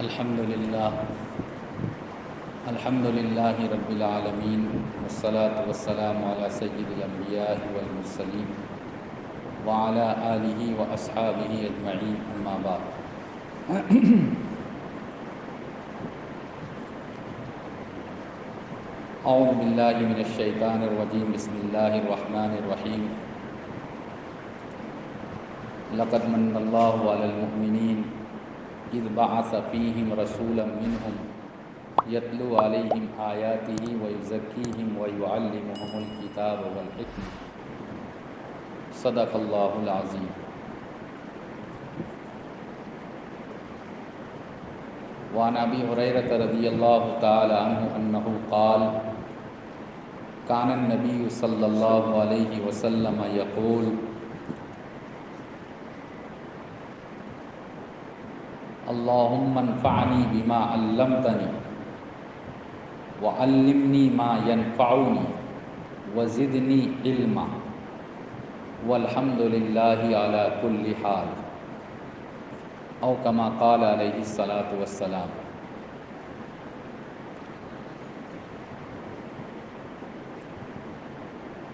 الحمد للہ رب العالمین والصلاة والسلام علی سید الانبیاء والمرسلین وعلی آلہ واصحابہ اجمعین اما بعد۔ اعوذ باللہ من الشیطان الرجیم، بسم اللہ الرحمن الرحیم۔ لقد من اللہ علی المؤمنین اذ بعث فیہم رسولا منہم یتلو علیہم آیاتہ ویزکیہم ویعلمہم الکتاب والحکمہ، صدق اللہ العظیم۔ وعن ابی ہریرۃ رضی اللہ تعالی عنہ انہ قال کان النبی صلی اللہ علیہ وسلم یقول اللہم انفعنی بما علمتنی وعلمنی ما ینفعنی وزدنی علما والحمد للہ علی کل حال، او کما قال علیہ الصلاۃ والسلام۔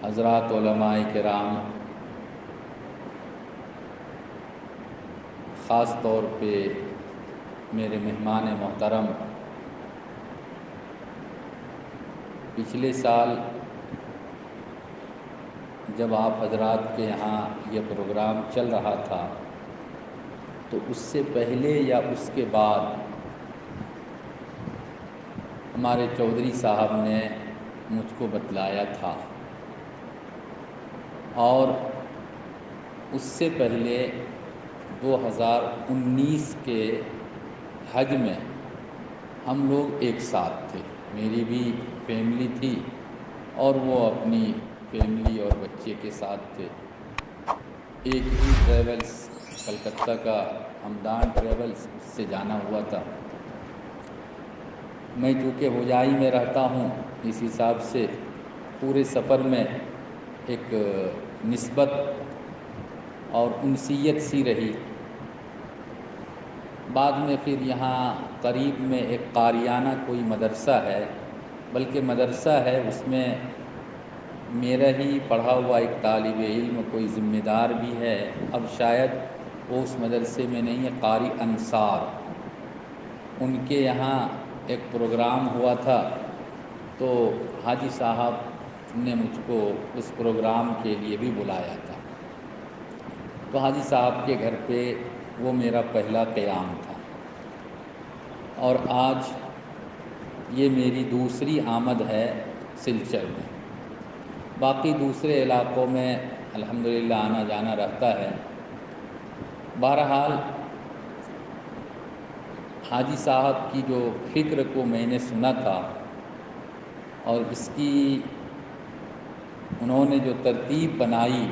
حضرات علماء کرام، خاص طور پہ میرے مہمان محترم، پچھلے سال جب آپ حضرات کے یہاں یہ پروگرام چل رہا تھا تو اس سے پہلے یا اس کے بعد ہمارے چودھری صاحب نے مجھ کو بتلایا تھا، اور اس سے پہلے 2019 کے حج میں ہم لوگ ایک ساتھ تھے، میری بھی فیملی تھی اور وہ اپنی فیملی اور بچے کے ساتھ تھے۔ ایک ہی ٹریولز، کلکتہ کا ہمدان ٹریولز، اس سے جانا ہوا تھا۔ میں چونکہ ہوجائی میں رہتا ہوں، اس حساب سے پورے سفر میں ایک نسبت اور انسیت سی رہی۔ بعد میں پھر یہاں قریب میں ایک قاریانہ کوئی مدرسہ ہے، بلکہ مدرسہ ہے، اس میں میرا ہی پڑھا ہوا ایک طالب علم کوئی ذمہ دار بھی ہے، اب شاید وہ اس مدرسے میں نہیں ہے، قاری انصار، ان کے یہاں ایک پروگرام ہوا تھا تو حاجی صاحب نے مجھ کو اس پروگرام کے لیے بھی بلایا تھا، تو حاجی صاحب کے گھر پہ وہ میرا پہلا قیام تھا، اور آج یہ میری دوسری آمد ہے سلچر میں۔ باقی دوسرے علاقوں میں الحمدللہ آنا جانا رہتا ہے۔ بہرحال حاجی صاحب کی جو فکر کو میں نے سنا تھا اور اس کی انہوں نے جو ترتیب بنائی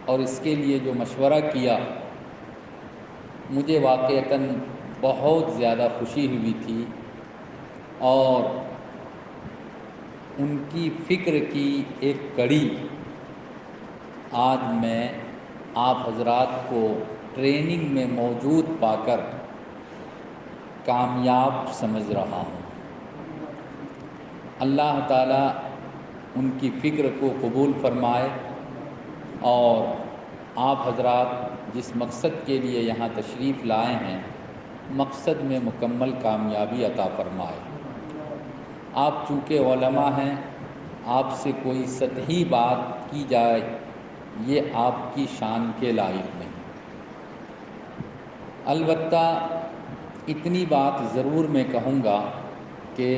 اور اس کے لیے جو مشورہ کیا، مجھے واقعتاً بہت زیادہ خوشی ہوئی تھی، اور ان کی فکر کی ایک کڑی آج میں آپ حضرات کو ٹریننگ میں موجود پا کر کامیاب سمجھ رہا ہوں۔ اللہ تعالیٰ ان کی فکر کو قبول فرمائے، اور آپ حضرات جس مقصد کے لیے یہاں تشریف لائے ہیں، مقصد میں مکمل کامیابی عطا فرمائے۔ آپ چونکہ علماء ہیں، آپ سے کوئی سطحی بات کی جائے یہ آپ کی شان کے لائق نہیں۔ البتہ اتنی بات ضرور میں کہوں گا کہ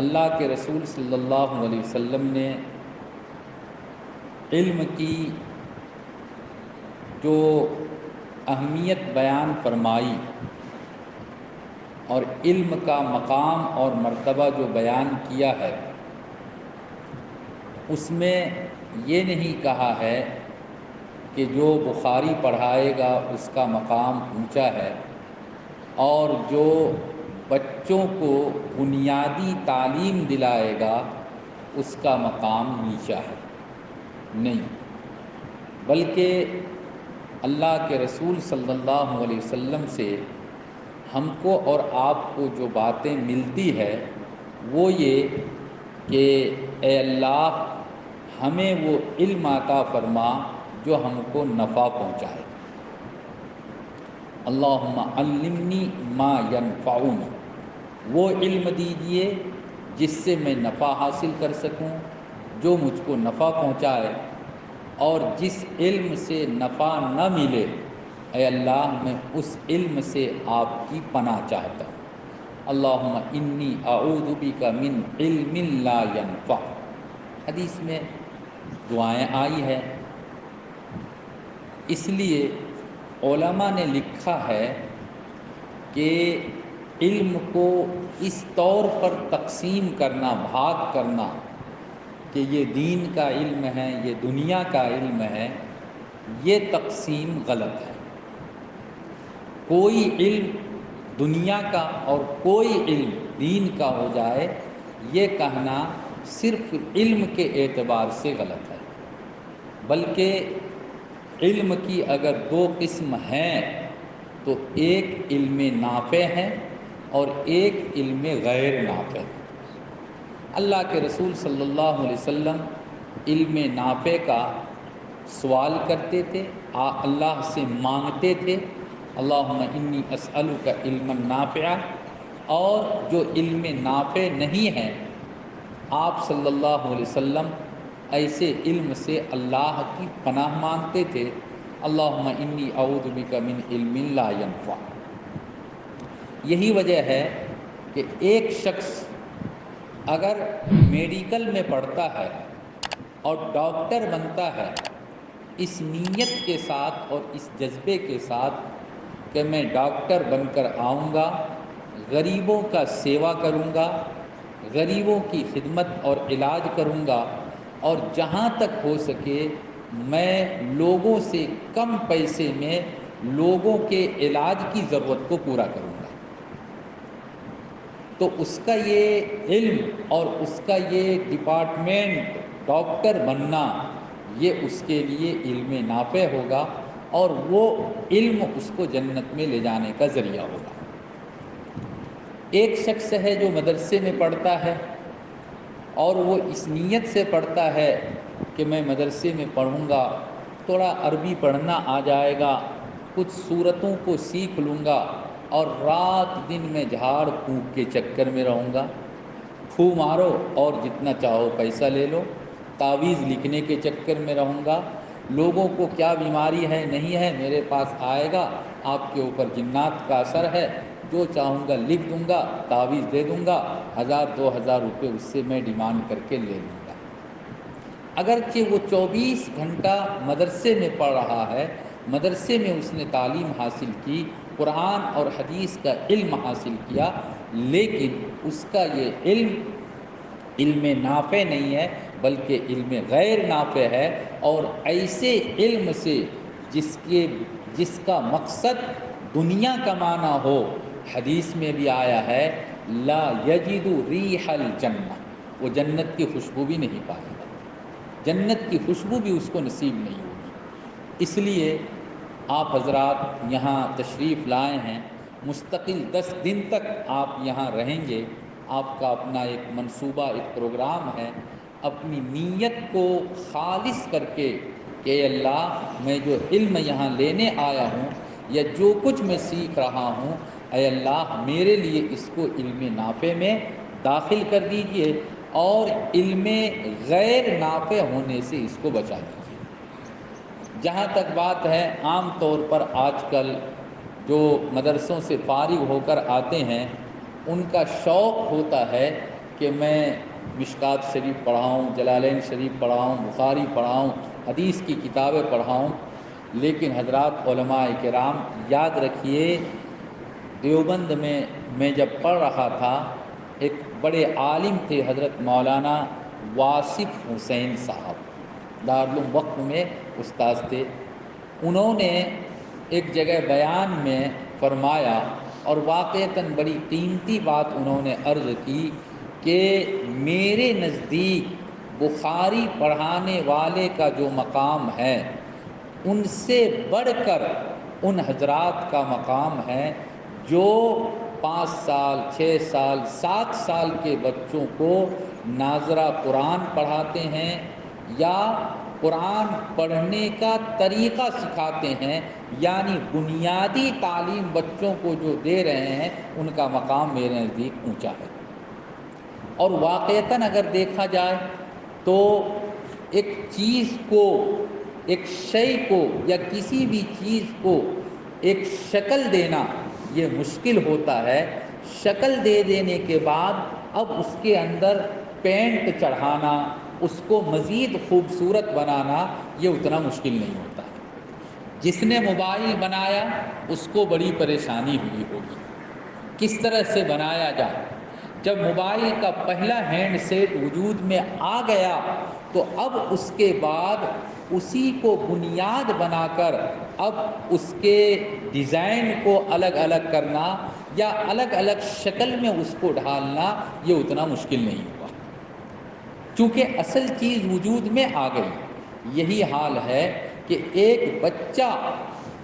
اللہ کے رسول صلی اللہ علیہ وسلم نے علم کی جو اہمیت بیان فرمائی اور علم کا مقام اور مرتبہ جو بیان کیا ہے، اس میں یہ نہیں کہا ہے کہ جو بخاری پڑھائے گا اس کا مقام اونچا ہے اور جو بچوں کو بنیادی تعلیم دلائے گا اس کا مقام نیچا ہے، نہیں، بلکہ اللہ کے رسول صلی اللہ علیہ وسلم سے ہم کو اور آپ کو جو باتیں ملتی ہے وہ یہ کہ اے اللہ ہمیں وہ علم عطا فرما جو ہم کو نفع پہنچائے۔ اللہم علمنی ما ینفعنی، وہ علم دیجئے جس سے میں نفع حاصل کر سکوں، جو مجھ کو نفع پہنچائے، اور جس علم سے نفع نہ ملے اے اللہ میں اس علم سے آپ کی پناہ چاہتا ہوں۔ اللہم انی اعوذ بک من علم لا ینفع، حدیث میں دعائیں آئی ہے۔ اس لیے علماء نے لکھا ہے کہ علم کو اس طور پر تقسیم کرنا، بھاگ کرنا کہ یہ دین کا علم ہے، یہ دنیا کا علم ہے، یہ تقسیم غلط ہے۔ کوئی علم دنیا کا اور کوئی علم دین کا ہو جائے، یہ کہنا صرف علم کے اعتبار سے غلط ہے۔ بلکہ علم کی اگر دو قسم ہیں تو ایک علم نافع ہے اور ایک علم غیر نافع ہے۔ اللہ کے رسول صلی اللہ علیہ وسلم علم نافع کا سوال کرتے تھے، اللہ سے مانگتے تھے، اللہم انی اسألک علما نافعا، اور جو علم نافع نہیں ہے آپ صلی اللہ علیہ وسلم ایسے علم سے اللہ کی پناہ مانگتے تھے، اللہم انی اعوذ بک من علم لا ینفع۔ یہی وجہ ہے کہ ایک شخص اگر میڈیکل میں پڑھتا ہے اور ڈاکٹر بنتا ہے اس نیت کے ساتھ اور اس جذبے کے ساتھ کہ میں ڈاکٹر بن کر آؤں گا، غریبوں کا سیوا کروں گا، غریبوں کی خدمت اور علاج کروں گا، اور جہاں تک ہو سکے میں لوگوں سے کم پیسے میں لوگوں کے علاج کی ضرورت کو پورا کروں گا، تو اس کا یہ علم اور اس کا یہ ڈپارٹمنٹ ڈاکٹر بننا یہ اس کے لیے علم نافع ہوگا، اور وہ علم اس کو جنت میں لے جانے کا ذریعہ ہوگا۔ ایک شخص ہے جو مدرسے میں پڑھتا ہے اور وہ اس نیت سے پڑھتا ہے کہ میں مدرسے میں پڑھوں گا، تھوڑا عربی پڑھنا آ جائے گا، کچھ صورتوں کو سیکھ لوں گا، اور رات دن میں جھاڑ پھونک کے چکر میں رہوں گا، پھو مارو اور جتنا چاہو پیسہ لے لو، تعویذ لکھنے کے چکر میں رہوں گا، لوگوں کو کیا بیماری ہے نہیں ہے میرے پاس آئے گا، آپ کے اوپر جنات کا اثر ہے، جو چاہوں گا لکھ دوں گا، تعویذ دے دوں گا، 1000-2000 روپے اس سے میں ڈیمانڈ کر کے لے لوں گا۔ اگرچہ وہ 24 گھنٹہ مدرسے میں پڑھ رہا ہے، مدرسے میں اس نے تعلیم حاصل کی، قرآن اور حدیث کا علم حاصل کیا، لیکن اس کا یہ علم نافع نہیں ہے بلکہ علم غیر نافع ہے، اور ایسے علم سے جس کا مقصد دنیا کمانا ہو، حدیث میں بھی آیا ہے لا یجد ریح الجنہ، وہ جنت کی خوشبو بھی نہیں پائے گا، جنت کی خوشبو بھی اس کو نصیب نہیں ہوگی۔ اس لیے آپ حضرات یہاں تشریف لائے ہیں، مستقل 10 دن تک آپ یہاں رہیں گے، آپ کا اپنا ایک منصوبہ، ایک پروگرام ہے، اپنی نیت کو خالص کر کے کہ اے اللہ میں جو علم یہاں لینے آیا ہوں یا جو کچھ میں سیکھ رہا ہوں، اے اللہ میرے لیے اس کو علم نافع میں داخل کر دیجئے، اور علم غیر نافع ہونے سے اس کو بچا دیجئے۔ جہاں تک بات ہے عام طور پر آج کل جو مدرسوں سے فارغ ہو کر آتے ہیں ان کا شوق ہوتا ہے کہ میں مشکوٰۃ شریف پڑھاؤں، جلالین شریف پڑھاؤں، بخاری پڑھاؤں، حدیث کی کتابیں پڑھاؤں، لیکن حضرات علماء کرام یاد رکھیے، دیوبند میں جب پڑھ رہا تھا ایک بڑے عالم تھے حضرت مولانا واصف حسین صاحب، دارالعلوم وقف میں استاذ تھے، انہوں نے ایک جگہ بیان میں فرمایا اور واقعتاً بڑی قیمتی بات انہوں نے عرض کی کہ میرے نزدیک بخاری پڑھانے والے کا جو مقام ہے ان سے بڑھ کر ان حضرات کا مقام ہے جو 5 سال 6 سال 7 سال کے بچوں کو ناظرہ قرآن پڑھاتے ہیں یا قرآن پڑھنے کا طریقہ سکھاتے ہیں، یعنی بنیادی تعلیم بچوں کو جو دے رہے ہیں، ان کا مقام میرے نزدیک اونچا ہے۔ اور واقعتاً اگر دیکھا جائے تو ایک چیز کو، ایک شے کو یا کسی بھی چیز کو ایک شکل دینا یہ مشکل ہوتا ہے۔ شکل دے دینے کے بعد اب اس کے اندر پینٹ چڑھانا، اس کو مزید خوبصورت بنانا یہ اتنا مشکل نہیں ہوتا ہے۔ جس نے موبائل بنایا اس کو بڑی پریشانی ہوئی ہوگی کس طرح سے بنایا جائے۔ جب موبائل کا پہلا ہینڈ سیٹ وجود میں آ گیا تو اب اس کے بعد اسی کو بنیاد بنا کر اب اس کے ڈیزائن کو الگ الگ کرنا یا الگ الگ شکل میں اس کو ڈھالنا یہ اتنا مشکل نہیں ہوا، چونکہ اصل چیز وجود میں آ گئی۔ یہی حال ہے کہ ایک بچہ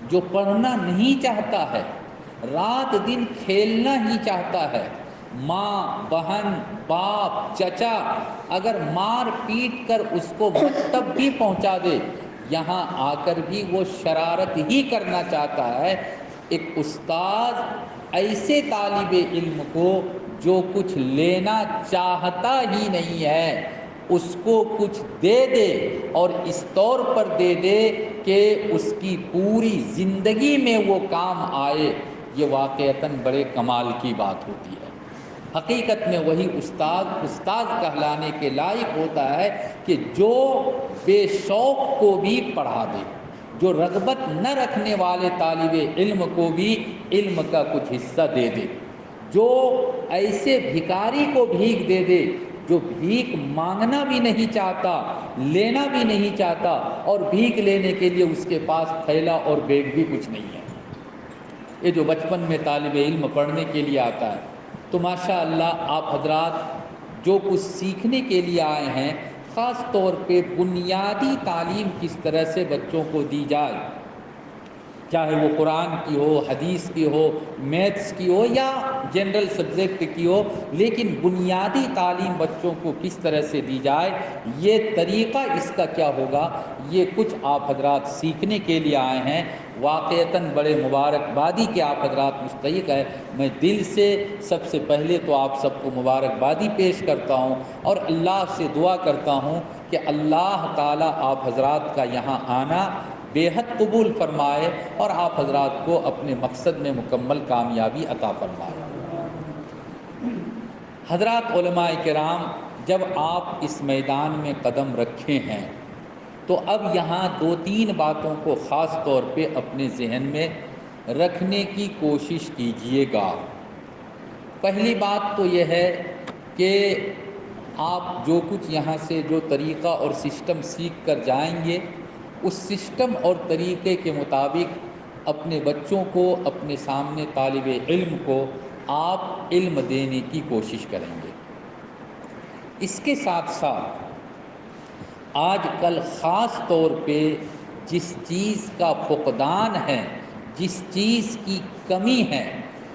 جو پڑھنا نہیں چاہتا ہے، رات دن کھیلنا ہی چاہتا ہے، ماں بہن باپ چچا اگر مار پیٹ کر اس کو مکتب بھی پہنچا دے، یہاں آ کر بھی وہ شرارت ہی کرنا چاہتا ہے، ایک استاد ایسے طالب علم کو جو کچھ لینا چاہتا ہی نہیں ہے اس کو کچھ دے دے اور اس طور پر دے دے کہ اس کی پوری زندگی میں وہ کام آئے، یہ واقعتاً بڑے کمال کی بات ہوتی ہے۔ حقیقت میں وہی استاد کہلانے کے لائق ہوتا ہے کہ جو بے شوق کو بھی پڑھا دے، جو رغبت نہ رکھنے والے طالب علم کو بھی علم کا کچھ حصہ دے دے، جو ایسے بھکاری کو بھیک دے دے جو بھیک مانگنا بھی نہیں چاہتا، لینا بھی نہیں چاہتا، اور بھیک لینے کے لیے اس کے پاس تھیلا اور بیگ بھی کچھ نہیں ہے۔ یہ جو بچپن میں طالب علم پڑھنے کے لیے آتا ہے تو ماشاء اللہ آپ حضرات جو کچھ سیکھنے کے لیے آئے ہیں، خاص طور پہ بنیادی تعلیم کس طرح سے بچوں کو دی جائے، چاہے وہ قرآن کی ہو، حدیث کی ہو، میتھس کی ہو یا جنرل سبجیکٹ کی ہو، لیکن بنیادی تعلیم بچوں کو کس طرح سے دی جائے، یہ طریقہ اس کا کیا ہوگا، یہ کچھ آپ حضرات سیکھنے کے لیے آئے ہیں۔ واقعتاً بڑے مبارکبادی کے آپ حضرات مستحق ہے۔ میں دل سے سب سے پہلے تو آپ سب کو مبارکبادی پیش کرتا ہوں اور اللہ سے دعا کرتا ہوں کہ اللہ تعالیٰ آپ حضرات کا یہاں آنا بے حد قبول فرمائے اور آپ حضرات کو اپنے مقصد میں مکمل کامیابی عطا فرمائے۔ حضرات علماء کرام، جب آپ اس میدان میں قدم رکھے ہیں تو اب یہاں 2-3 باتوں کو خاص طور پہ اپنے ذہن میں رکھنے کی کوشش کیجیے گا۔ پہلی بات تو یہ ہے کہ آپ جو کچھ یہاں سے جو طریقہ اور سسٹم سیکھ کر جائیں گے، اس سسٹم اور طریقے کے مطابق اپنے بچوں کو، اپنے سامنے طالب علم کو آپ علم دینے کی کوشش کریں گے۔ اس کے ساتھ ساتھ آج کل خاص طور پہ جس چیز کا فقدان ہے، جس چیز کی کمی ہے،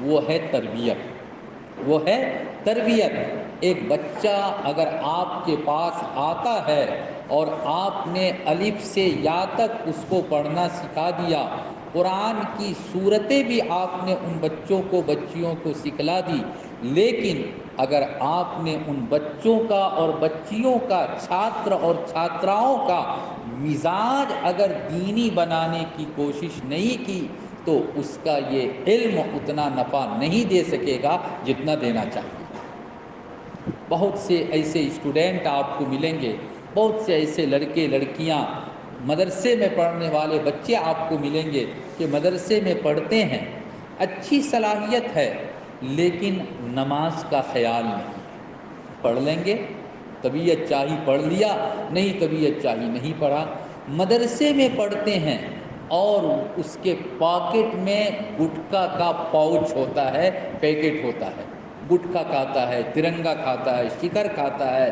وہ ہے تربیت، وہ ہے تربیت۔ ایک بچہ اگر آپ کے پاس آتا ہے اور آپ نے الف سے یا تک اس کو پڑھنا سکھا دیا، قرآن کی سورتیں بھی آپ نے ان بچوں کو، بچیوں کو سکھلا دی، لیکن اگر آپ نے ان بچوں کا اور بچیوں کا، چھاتر اور چھاتراؤں کا مزاج اگر دینی بنانے کی کوشش نہیں کی تو اس کا یہ علم اتنا نفع نہیں دے سکے گا جتنا دینا چاہیے۔ بہت سے ایسے اسٹوڈنٹ آپ کو ملیں گے، بہت سے ایسے لڑکے لڑکیاں، مدرسے میں پڑھنے والے بچے آپ کو ملیں گے کہ مدرسے میں پڑھتے ہیں، اچھی صلاحیت ہے لیکن نماز کا خیال نہیں ہے۔ پڑھ لیں گے، طبیعت چاہی پڑھ لیا، نہیں طبیعت چاہی نہیں پڑھا۔ مدرسے میں پڑھتے ہیں اور اس کے پاکٹ میں گٹکا کا پاؤچ ہوتا ہے، پیکٹ ہوتا ہے، گٹکا کھاتا ہے، ترنگا کھاتا ہے، شکر کھاتا ہے،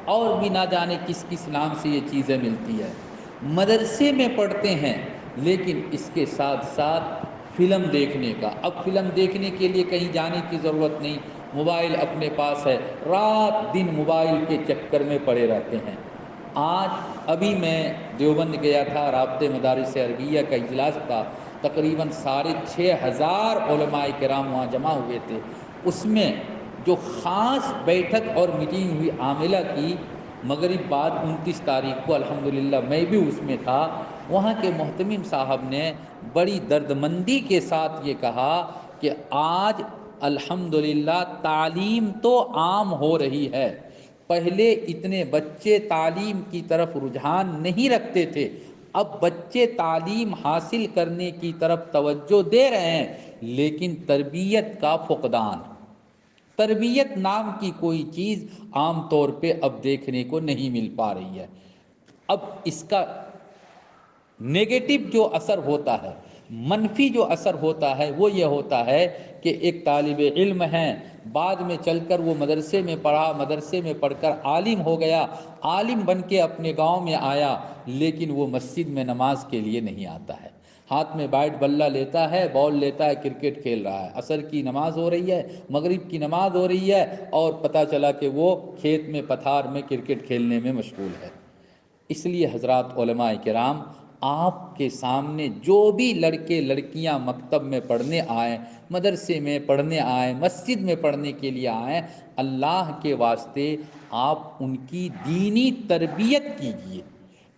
اور بھی نہ جانے کس کس نام سے یہ چیزیں ملتی ہے۔ مدرسے میں پڑھتے ہیں لیکن اس کے ساتھ ساتھ فلم دیکھنے کا۔ اب فلم دیکھنے کے لیے کہیں جانے کی ضرورت نہیں، موبائل اپنے پاس ہے، رات دن موبائل کے چکر میں پڑے رہتے ہیں۔ آج ابھی میں دیوبند گیا تھا، رابطے مدارس عربیہ کا اجلاس تھا، تقریباً 6,500 علماء کرام وہاں جمع ہوئے تھے۔ اس میں جو خاص بیٹھک اور میٹنگ ہوئی عاملہ کی، مغرب بعد 29 تاریخ کو الحمدللہ میں بھی اس میں تھا، وہاں کے محتمم صاحب نے بڑی دردمندی کے ساتھ یہ کہا کہ آج الحمدللہ تعلیم تو عام ہو رہی ہے، پہلے اتنے بچے تعلیم کی طرف رجحان نہیں رکھتے تھے، اب بچے تعلیم حاصل کرنے کی طرف توجہ دے رہے ہیں، لیکن تربیت کا فقدان، تربیت نام کی کوئی چیز عام طور پہ اب دیکھنے کو نہیں مل پا رہی ہے۔ اب اس کا نیگیٹو جو اثر ہوتا ہے، منفی جو اثر ہوتا ہے وہ یہ ہوتا ہے کہ ایک طالب علم ہے، بعد میں چل کر وہ مدرسے میں پڑھا، مدرسے میں پڑھ کر عالم ہو گیا، عالم بن کے اپنے گاؤں میں آیا، لیکن وہ مسجد میں نماز کے لیے نہیں آتا ہے، ہاتھ میں بیٹ بلہ لیتا ہے، بال لیتا ہے، کرکٹ کھیل رہا ہے، عصر کی نماز ہو رہی ہے، مغرب کی نماز ہو رہی ہے، اور پتہ چلا کہ وہ کھیت میں پتھار میں کرکٹ کھیلنے میں مشغول ہے۔ اس لیے حضرات علماء کرام، آپ کے سامنے جو بھی لڑکے لڑکیاں مکتب میں پڑھنے آئیں، مدرسے میں پڑھنے آئیں، مسجد میں پڑھنے کے لیے آئیں، اللہ کے واسطے آپ ان کی دینی تربیت کیجیے،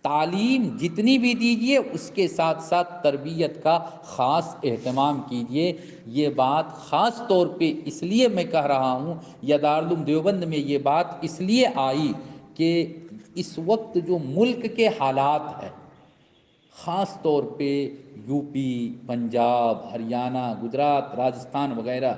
تعلیم جتنی بھی دیجیے اس کے ساتھ ساتھ تربیت کا خاص اہتمام کیجیے۔ یہ بات خاص طور پہ اس لیے میں کہہ رہا ہوں، یا دارالعلوم دیوبند میں یہ بات اس لیے آئی کہ اس وقت جو ملک کے حالات ہیں، خاص طور پہ یو پی، پنجاب، ہریانہ، گجرات، راجستھان وغیرہ،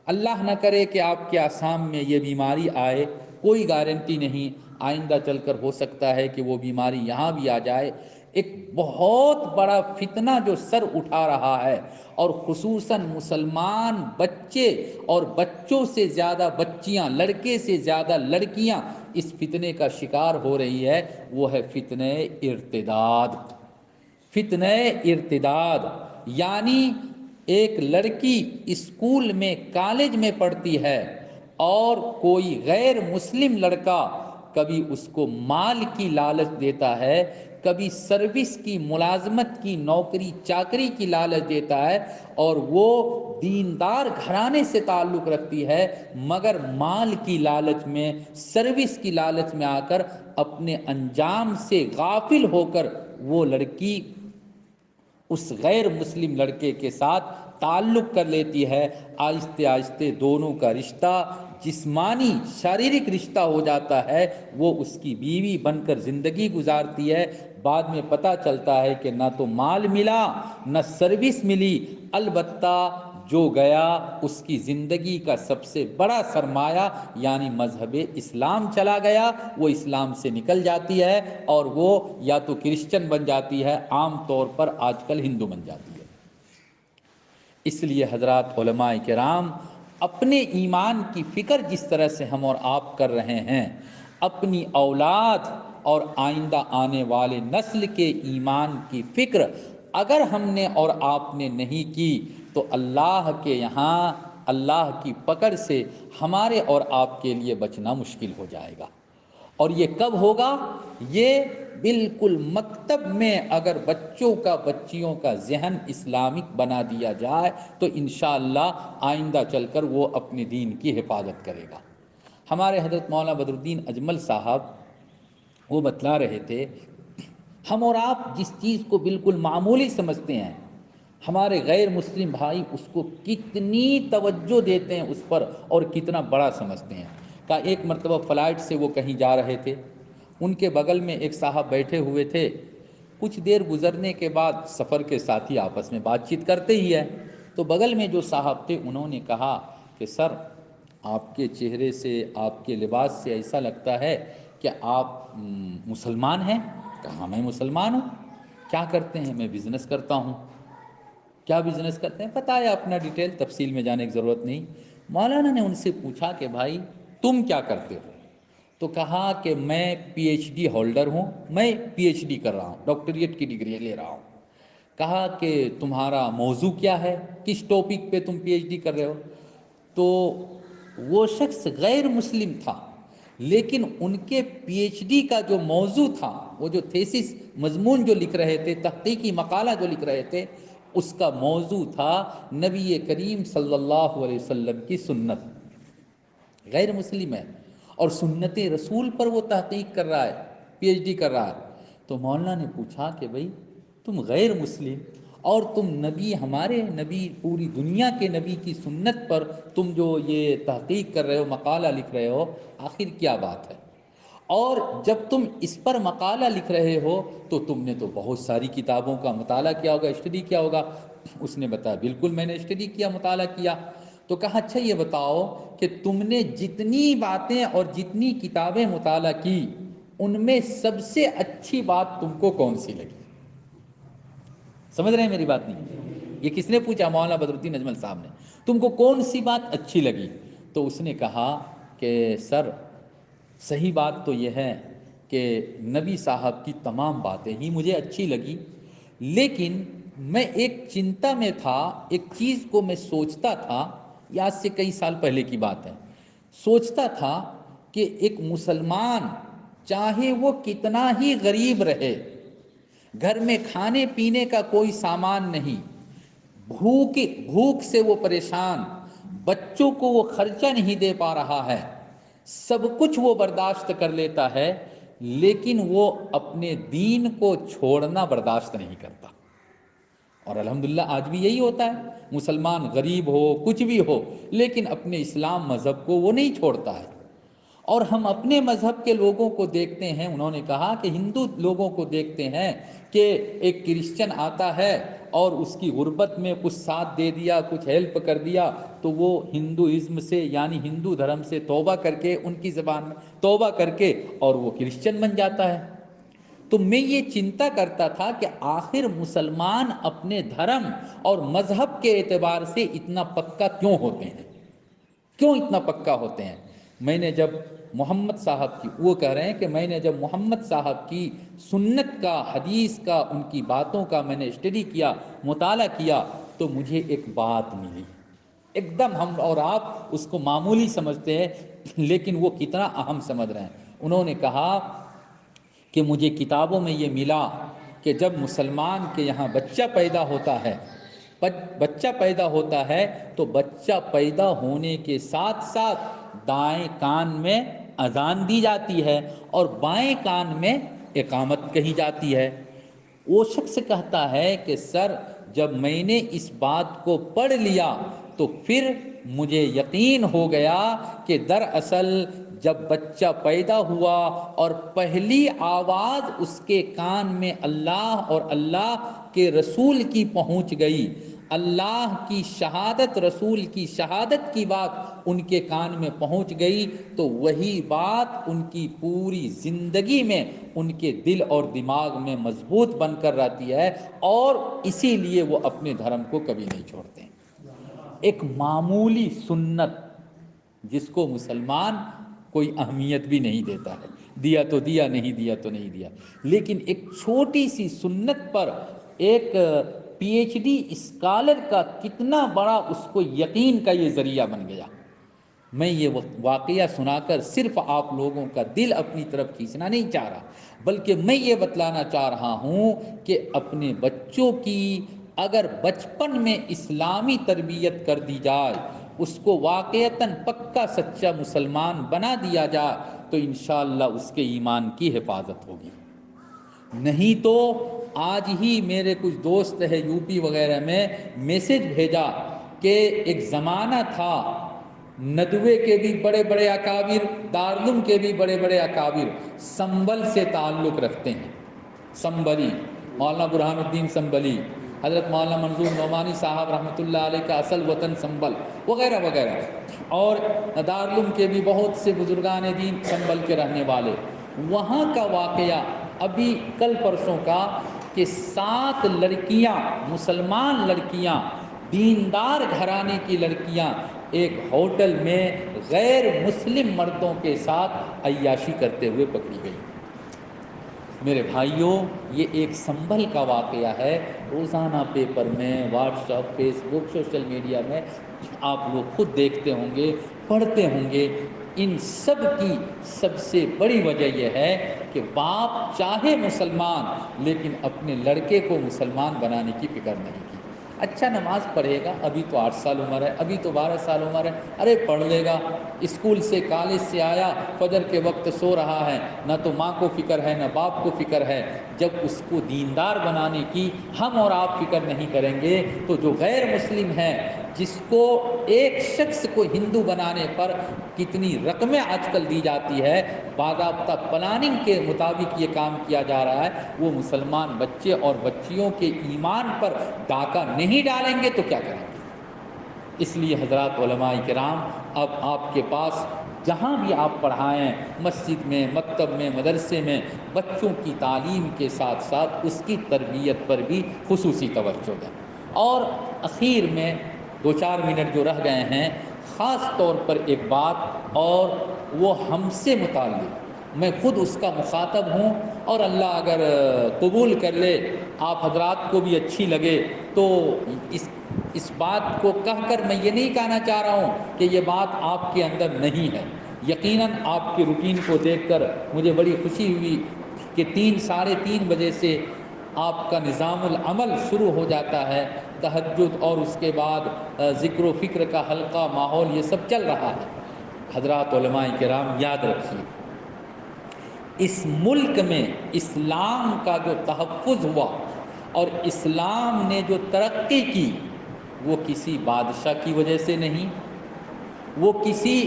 اللہ نہ کرے کہ آپ کے آسام میں یہ بیماری آئے، کوئی گارنٹی نہیں، آئندہ چل کر ہو سکتا ہے کہ وہ بیماری یہاں بھی آ جائے۔ ایک بہت بڑا فتنہ جو سر اٹھا رہا ہے، اور خصوصاً مسلمان بچے اور بچوں سے زیادہ بچیاں، لڑکے سے زیادہ لڑکیاں اس فتنے کا شکار ہو رہی ہے، وہ ہے فتنہ ارتداد۔ فتنہ ارتداد یعنی ایک لڑکی اسکول میں، کالج میں پڑھتی ہے، اور کوئی غیر مسلم لڑکا کبھی اس کو مال کی لالچ دیتا ہے، کبھی سروس کی، ملازمت کی، نوکری چاکری کی لالچ دیتا ہے، اور وہ دیندار گھرانے سے تعلق رکھتی ہے، مگر مال کی لالچ میں، سروس کی لالچ میں آ کر اپنے انجام سے غافل ہو کر وہ لڑکی اس غیر مسلم لڑکے کے ساتھ تعلق کر لیتی ہے۔ آہستہ آہستہ دونوں کا رشتہ جسمانی، شاریرک رشتہ ہو جاتا ہے، وہ اس کی بیوی بن کر زندگی گزارتی ہے۔ بعد میں پتہ چلتا ہے کہ نہ تو مال ملا، نہ سروس ملی، البتہ جو گیا اس کی زندگی کا سب سے بڑا سرمایہ یعنی مذہب اسلام چلا گیا، وہ اسلام سے نکل جاتی ہے، اور وہ یا تو کرسچن بن جاتی ہے، عام طور پر آج کل ہندو بن جاتی ہے۔ اس لیے حضرات علماء کرام، اپنے ایمان کی فکر جس طرح سے ہم اور آپ کر رہے ہیں، اپنی اولاد اور آئندہ آنے والے نسل کے ایمان کی فکر اگر ہم نے اور آپ نے نہیں کی تو اللہ کے یہاں اللہ کی پکڑ سے ہمارے اور آپ کے لیے بچنا مشکل ہو جائے گا۔ اور یہ کب ہوگا؟ یہ بالکل مکتب میں اگر بچوں کا، بچیوں کا ذہن اسلامک بنا دیا جائے تو انشاءاللہ آئندہ چل کر وہ اپنے دین کی حفاظت کرے گا۔ ہمارے حضرت مولانا بدر الدین اجمل صاحب وہ بتلا رہے تھے، ہم اور آپ جس چیز کو بالکل معمولی سمجھتے ہیں، ہمارے غیر مسلم بھائی اس کو کتنی توجہ دیتے ہیں اس پر، اور کتنا بڑا سمجھتے ہیں۔ کہ ایک مرتبہ فلائٹ سے وہ کہیں جا رہے تھے، ان کے بغل میں ایک صاحب بیٹھے ہوئے تھے، کچھ دیر گزرنے کے بعد سفر کے ساتھی آپس میں بات چیت کرتے ہی ہے، تو بغل میں جو صاحب تھے انہوں نے کہا کہ سر، آپ کے چہرے سے، آپ کے لباس سے ایسا لگتا ہے کہ آپ مسلمان ہیں؟ کہا میں مسلمان ہوں۔ کیا کرتے ہیں؟ میں بزنس کرتا ہوں۔ کیا بزنس کرتے ہیں؟ بتایا اپنا ڈیٹیل، تفصیل میں جانے کی ضرورت نہیں۔ مولانا نے ان سے پوچھا کہ بھائی تم کیا کرتے ہو؟ تو کہا کہ میں پی ایچ ڈی ہولڈر ہوں، میں پی ایچ ڈی کر رہا ہوں، ڈاکٹریٹ کی ڈگری لے رہا ہوں۔ کہا کہ تمہارا موضوع کیا ہے، کس ٹاپک پہ تم پی ایچ ڈی کر رہے ہو؟ تو وہ شخص غیر مسلم تھا، لیکن ان کے پی ایچ ڈی کا جو موضوع تھا، وہ جو تھیسس مضمون جو لکھ رہے تھے، تحقیقی مقالہ جو لکھ رہے تھے، اس کا موضوع تھا نبی کریم صلی اللہ علیہ وسلم کی سنت۔ غیر مسلم ہے اور سنت رسول پر وہ تحقیق کر رہا ہے، پی ایچ ڈی کر رہا ہے۔ تو مولانا نے پوچھا کہ بھئی تم غیر مسلم اور تم نبی، ہمارے نبی، پوری دنیا کے نبی کی سنت پر تم جو یہ تحقیق کر رہے ہو، مقالہ لکھ رہے ہو، آخر کیا بات ہے؟ اور جب تم اس پر مقالہ لکھ رہے ہو تو تم نے تو بہت ساری کتابوں کا مطالعہ کیا ہوگا، اسٹڈی کیا ہوگا۔ اس نے بتایا بالکل میں نے اسٹڈی کیا، مطالعہ کیا۔ تو کہا اچھا یہ بتاؤ کہ تم نے جتنی باتیں اور جتنی کتابیں مطالعہ کی، ان میں سب سے اچھی بات تم کو کون سی لگی؟ سمجھ رہے ہیں میری بات؟ نہیں، یہ کس نے پوچھا؟ مولانا بدر الدین اجمل صاحب نے۔ تم کو کون سی بات اچھی لگی؟ تو اس نے کہا کہ سر صحیح بات تو یہ ہے کہ نبی صاحب کی تمام باتیں ہی مجھے اچھی لگی، لیکن میں ایک چنتا میں تھا، ایک چیز کو میں سوچتا تھا، یہ آج سے کئی سال پہلے کی بات ہے، سوچتا تھا کہ ایک مسلمان چاہے وہ کتنا ہی غریب رہے، گھر میں کھانے پینے کا کوئی سامان نہیں، بھوک سے وہ پریشان، بچوں کو وہ خرچہ نہیں دے پا رہا ہے، سب کچھ وہ برداشت کر لیتا ہے، لیکن وہ اپنے دین کو چھوڑنا برداشت نہیں کرتا۔ اور الحمدللہ آج بھی یہی ہوتا ہے، مسلمان غریب ہو، کچھ بھی ہو، لیکن اپنے اسلام مذہب کو وہ نہیں چھوڑتا ہے۔ اور ہم اپنے مذہب کے لوگوں کو دیکھتے ہیں، انہوں نے کہا کہ ہندو لوگوں کو دیکھتے ہیں کہ ایک کرسچن آتا ہے اور اس کی غربت میں کچھ ساتھ دے دیا، کچھ ہیلپ کر دیا، تو وہ ہندوازم سے، یعنی ہندو دھرم سے توبہ کر کے، ان کی زبان میں توبہ کر کے، اور وہ کرسچن بن جاتا ہے۔ تو میں یہ چنتا کرتا تھا کہ آخر مسلمان اپنے دھرم اور مذہب کے اعتبار سے اتنا پکا کیوں ہوتے ہیں، کیوں اتنا پکا ہوتے ہیں؟ میں نے جب محمد صاحب کی، وہ کہہ رہے ہیں کہ میں نے جب محمد صاحب کی سنت کا، حدیث کا، ان کی باتوں کا میں نے اسٹڈی کیا، مطالعہ کیا، تو مجھے ایک بات ملی، ایک دم ہم اور آپ اس کو معمولی سمجھتے ہیں، لیکن وہ کتنا اہم سمجھ رہے ہیں۔ انہوں نے کہا کہ مجھے کتابوں میں یہ ملا کہ جب مسلمان کے یہاں بچہ پیدا ہوتا ہے، تو بچہ پیدا ہونے کے ساتھ ساتھ دائیں کان میں اذان دی جاتی ہے اور بائیں کان میں اقامت کہی جاتی ہے۔ وہ شخص کہتا ہے کہ سر جب میں نے اس بات کو پڑھ لیا تو پھر مجھے یقین ہو گیا کہ دراصل جب بچہ پیدا ہوا اور پہلی آواز اس کے کان میں اللہ اور اللہ کے رسول کی پہنچ گئی، اللہ کی شہادت، رسول کی شہادت کی بات ان کے کان میں پہنچ گئی، تو وہی بات ان کی پوری زندگی میں، ان کے دل اور دماغ میں مضبوط بن کر رہتی ہے، اور اسی لیے وہ اپنے دھرم کو کبھی نہیں چھوڑتے۔ ایک معمولی سنت جس کو مسلمان کوئی اہمیت بھی نہیں دیتا ہے، دیا تو دیا، نہیں دیا تو نہیں دیا، لیکن ایک چھوٹی سی سنت پر ایک پی ایچ ڈی اسکالر کا کتنا بڑا اس کو یقین کا یہ ذریعہ بن گیا۔ میں یہ واقعہ سنا کر صرف آپ لوگوں کا دل اپنی طرف کھینچنا نہیں چاہ رہا، بلکہ میں یہ بتلانا چاہ رہا ہوں کہ اپنے بچوں کی اگر بچپن میں اسلامی تربیت کر دی جائے، اس کو واقعتاً پکا سچا مسلمان بنا دیا جائے، تو انشاءاللہ اس کے ایمان کی حفاظت ہوگی۔ نہیں تو آج ہی میرے کچھ دوست ہے یو پی وغیرہ میں، میسج بھیجا کہ ایک زمانہ تھا ندوے کے بھی بڑے بڑے اکابر، دارالعلوم کے بھی بڑے بڑے اکابر سنبل سے تعلق رکھتے ہیں، سنبلی، مولانا برہان الدین سنبلی، حضرت مولانا منظور نعمانی صاحب رحمۃ اللہ علیہ کا اصل وطن سنبل، وغیرہ وغیرہ، اور دارالعلوم کے بھی بہت سے بزرگان دین سنبل کے رہنے والے۔ وہاں کا واقعہ ابھی کل پرسوں کا کہ 7 لڑکیاں، مسلمان لڑکیاں، دیندار گھرانے کی لڑکیاں ایک ہوٹل میں غیر مسلم مردوں کے ساتھ عیاشی کرتے ہوئے پکڑی گئی۔ میرے بھائیوں، یہ ایک سنبھل کا واقعہ ہے۔ روزانہ پیپر میں، واٹس ایپ، فیس بک، سوشل میڈیا میں آپ لوگ خود دیکھتے ہوں گے، پڑھتے ہوں گے۔ ان سب کی سب سے بڑی وجہ یہ ہے کہ باپ چاہے مسلمان لیکن اپنے لڑکے کو مسلمان بنانے کی فکر نہیں کی۔ اچھا نماز پڑھے گا، ابھی تو 8 سال عمر ہے، ابھی تو 12 سال عمر ہے، ارے پڑھ لے گا۔ اسکول سے، کالج سے آیا، فجر کے وقت سو رہا ہے، نہ تو ماں کو فکر ہے نہ باپ کو فکر ہے۔ جب اس کو دیندار بنانے کی ہم اور آپ فکر نہیں کریں گے تو جو غیر مسلم ہے، جس کو ایک شخص کو ہندو بنانے پر کتنی رقمیں آج کل دی جاتی ہے، باضابطہ پلاننگ کے مطابق یہ کام کیا جا رہا ہے، وہ مسلمان بچے اور بچیوں کے ایمان پر ڈاکہ نہیں ڈالیں گے تو کیا کریں گے؟ اس لیے حضرات علماء کرام، اب آپ کے پاس جہاں بھی آپ پڑھائیں، مسجد میں، مکتب میں، مدرسے میں، بچوں کی تعلیم کے ساتھ ساتھ اس کی تربیت پر بھی خصوصی توجہ دیں۔ اور اخیر میں 2-4 منٹ جو رہ گئے ہیں، خاص طور پر ایک بات، اور وہ ہم سے متعلق، میں خود اس کا مخاطب ہوں، اور اللہ اگر قبول کر لے، آپ حضرات کو بھی اچھی لگے تو اس بات کو کہہ کر میں یہ نہیں کہنا چاہ رہا ہوں کہ یہ بات آپ کے اندر نہیں ہے۔ یقیناً آپ کے روٹین کو دیکھ کر مجھے بڑی خوشی ہوئی کہ 3-3:30 بجے سے آپ کا نظام العمل شروع ہو جاتا ہے، تہجد اور اس کے بعد ذکر و فکر کا حلقہ، ماحول، یہ سب چل رہا ہے۔ حضرات علماء کرام، یاد رکھیے، اس ملک میں اسلام کا جو تحفظ ہوا اور اسلام نے جو ترقی کی، وہ کسی بادشاہ کی وجہ سے نہیں، وہ کسی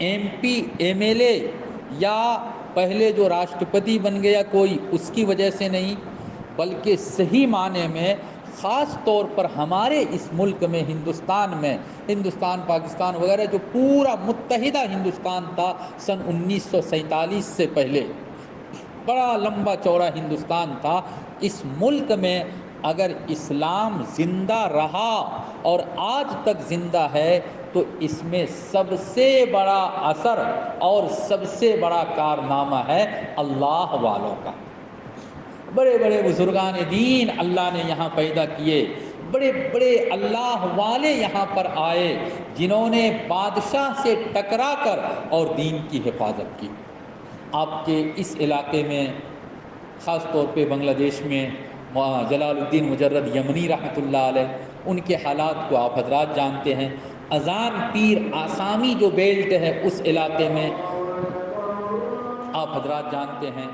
M P, M L A, یا پہلے جو راشٹرپتی بن گیا کوئی، اس کی وجہ سے نہیں، بلکہ صحیح معنی میں خاص طور پر ہمارے اس ملک میں، ہندوستان، پاکستان وغیرہ، جو پورا متحدہ ہندوستان تھا سن 1947 سے پہلے، بڑا لمبا چوڑا ہندوستان تھا، اس ملک میں اگر اسلام زندہ رہا اور آج تک زندہ ہے تو اس میں سب سے بڑا اثر اور سب سے بڑا کارنامہ ہے اللہ والوں کا۔ بڑے بڑے بزرگان دین اللہ نے یہاں پیدا کیے، بڑے بڑے اللہ والے یہاں پر آئے، جنہوں نے بادشاہ سے ٹکرا کر اور دین کی حفاظت کی۔ آپ کے اس علاقے میں، خاص طور پہ بنگلہ دیش میں، جلال الدین مجرد یمنی رحمۃ اللہ علیہ، ان کے حالات کو آپ حضرات جانتے ہیں۔ اذان پیر آسامی جو بیلٹ ہے، اس علاقے میں آپ حضرات جانتے ہیں۔